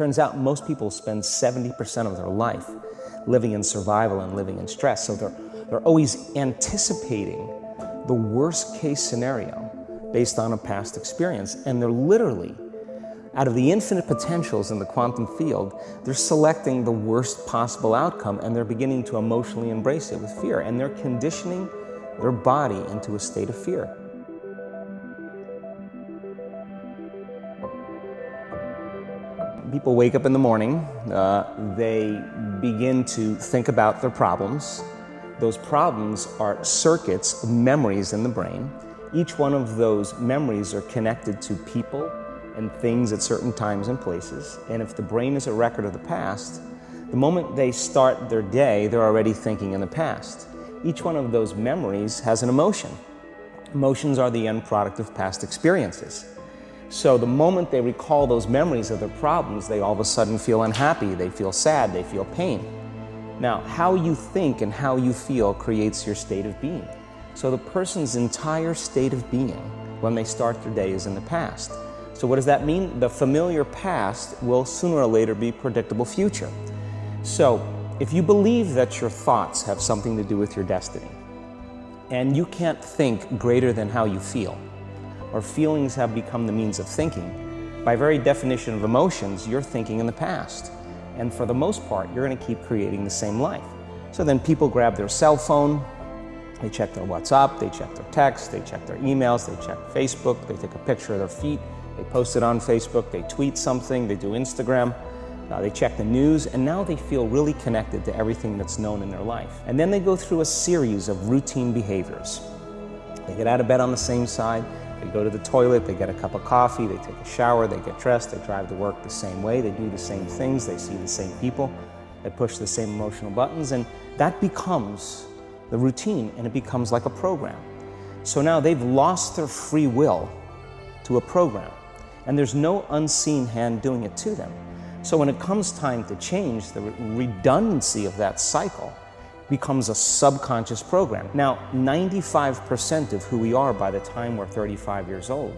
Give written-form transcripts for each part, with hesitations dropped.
Turns out most people spend 70% of their life living in survival and living in stress. So they're always anticipating the worst case scenario based on a past experience. And they're literally, out of the infinite potentials in the quantum field, they're selecting the worst possible outcome, and they're beginning to emotionally embrace it with fear. And they're conditioning their body into a state of fear. People wake up in the morning, they begin to think about their problems. Those problems are circuits of memories in the brain. Each one of those memories are connected to people and things at certain times and places. And if the brain is a record of the past, the moment they start their day, they're already thinking in the past. Each one of those memories has an emotion. Emotions are the end product of past experiences. So the moment they recall those memories of their problems, they all of a sudden feel unhappy, they feel sad, they feel pain. Now, how you think and how you feel creates your state of being. So the person's entire state of being when they start their day is in the past. So what does that mean? The familiar past will sooner or later be predictable future. So if you believe that your thoughts have something to do with your destiny, and you can't think greater than how you feel, or feelings have become the means of thinking, by very definition of emotions, you're thinking in the past. And for the most part, you're going to keep creating the same life. So then people grab their cell phone, they check their WhatsApp, they check their text, they check their emails, they check Facebook, they take a picture of their feet, they post it on Facebook, they tweet something, they do Instagram, they check the news, and now they feel really connected to everything that's known in their life. And then they go through a series of routine behaviors. They get out of bed on the same side, they go to the toilet, they get a cup of coffee, they take a shower, they get dressed, they drive to work the same way, they do the same things, they see the same people, they push the same emotional buttons, and that becomes the routine, and it becomes like a program. So now they've lost their free will to a program, and there's no unseen hand doing it to them. So when it comes time to change, the redundancy of that cycle becomes a subconscious program. Now, 95% of who we are by the time we're 35 years old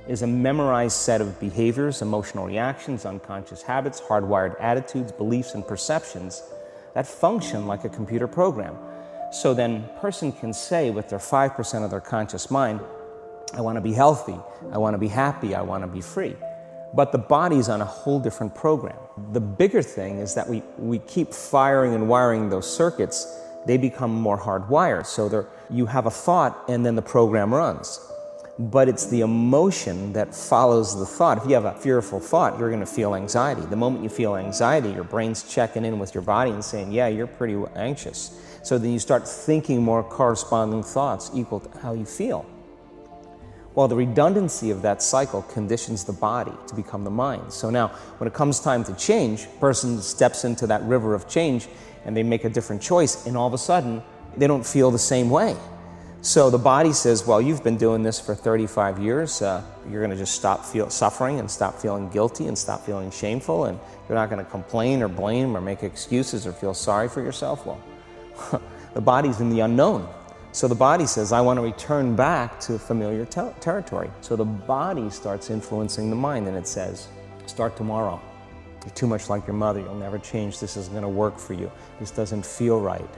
is a memorized set of behaviors, emotional reactions, unconscious habits, hardwired attitudes, beliefs, and perceptions that function like a computer program. So then a person can say with their 5% of their conscious mind, I want to be healthy, I want to be happy, I want to be free. But the body's on a whole different program. The bigger thing is that we keep firing and wiring those circuits, they become more hardwired. So you have a thought and then the program runs. But it's the emotion that follows the thought. If you have a fearful thought, you're going to feel anxiety. The moment you feel anxiety, your brain's checking in with your body and saying, yeah, you're pretty anxious. So then you start thinking more corresponding thoughts equal to how you feel. Well, the redundancy of that cycle conditions the body to become the mind. So now, when it comes time to change, a person steps into that river of change and they make a different choice, and all of a sudden, they don't feel the same way. So the body says, well, you've been doing this for 35 years, you're going to just stop suffering and stop feeling guilty and stop feeling shameful, and you're not going to complain or blame or make excuses or feel sorry for yourself. Well, the body's in the unknown. So the body says, I want to return back to familiar territory. So the body starts influencing the mind, and it says, start tomorrow. You're too much like your mother. You'll never change. This isn't going to work for you. This doesn't feel right.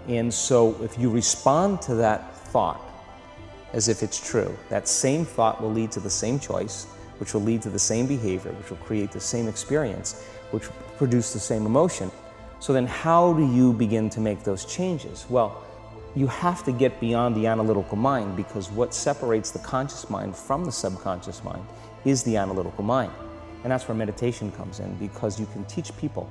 And so if you respond to that thought as if it's true, that same thought will lead to the same choice, which will lead to the same behavior, which will create the same experience, which will produce the same emotion. So then how do you begin to make those changes? Well, you have to get beyond the analytical mind, because what separates the conscious mind from the subconscious mind is the analytical mind. And that's where meditation comes in, because you can teach people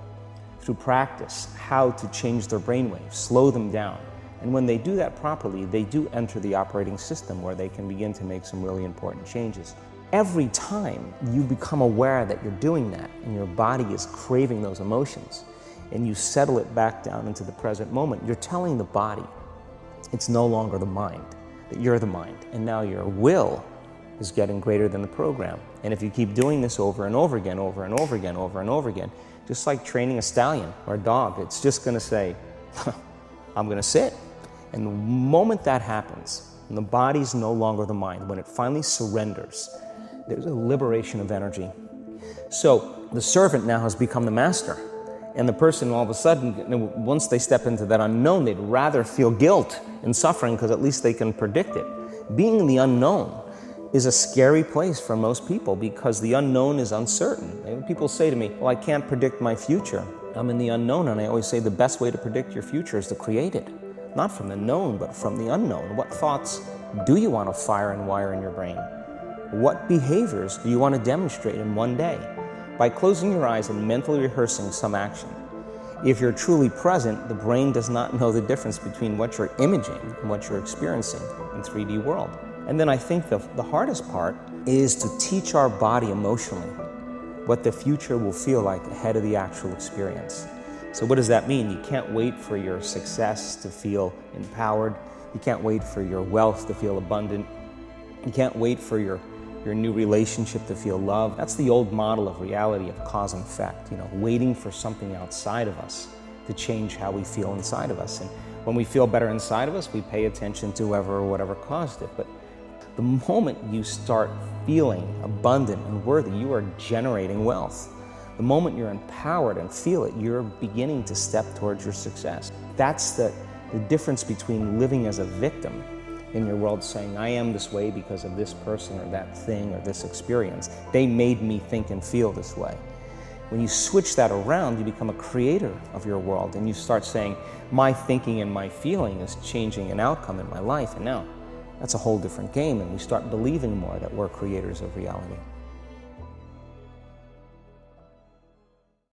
through practice how to change their brainwaves, slow them down. And when they do that properly, they do enter the operating system where they can begin to make some really important changes. Every time you become aware that you're doing that and your body is craving those emotions, and you settle it back down into the present moment, you're telling the body it's no longer the mind, that you're the mind. And now your will is getting greater than the program. And if you keep doing this over and over again, over and over again, over and over again, just like training a stallion or a dog, it's just going to say, I'm going to sit. And the moment that happens, and the body's no longer the mind, when it finally surrenders, there's a liberation of energy. So the servant now has become the master. And the person, all of a sudden, once they step into that unknown, they'd rather feel guilt and suffering because at least they can predict it. Being in the unknown is a scary place for most people because the unknown is uncertain. And people say to me, well, I can't predict my future. I'm in the unknown, and I always say the best way to predict your future is to create it. Not from the known, but from the unknown. What thoughts do you want to fire and wire in your brain? What behaviors do you want to demonstrate in one day? By closing your eyes and mentally rehearsing some action. If you're truly present, the brain does not know the difference between what you're imaging and what you're experiencing in 3D world. And then I think the hardest part is to teach our body emotionally what the future will feel like ahead of the actual experience. So what does that mean? You can't wait for your success to feel empowered. You can't wait for your wealth to feel abundant. You can't wait for your new relationship to feel love. That's the old model of reality, of cause and effect, waiting for something outside of us to change how we feel inside of us. And when we feel better inside of us, we pay attention to whoever or whatever caused it. But the moment you start feeling abundant and worthy, you are generating wealth. The moment you're empowered and feel it, you're beginning to step towards your success. That's the difference between living as a victim in your world, saying, I am this way because of this person or that thing or this experience. They made me think and feel this way. When you switch that around, you become a creator of your world, and you start saying, my thinking and my feeling is changing an outcome in my life, and now that's a whole different game, and we start believing more that we're creators of reality.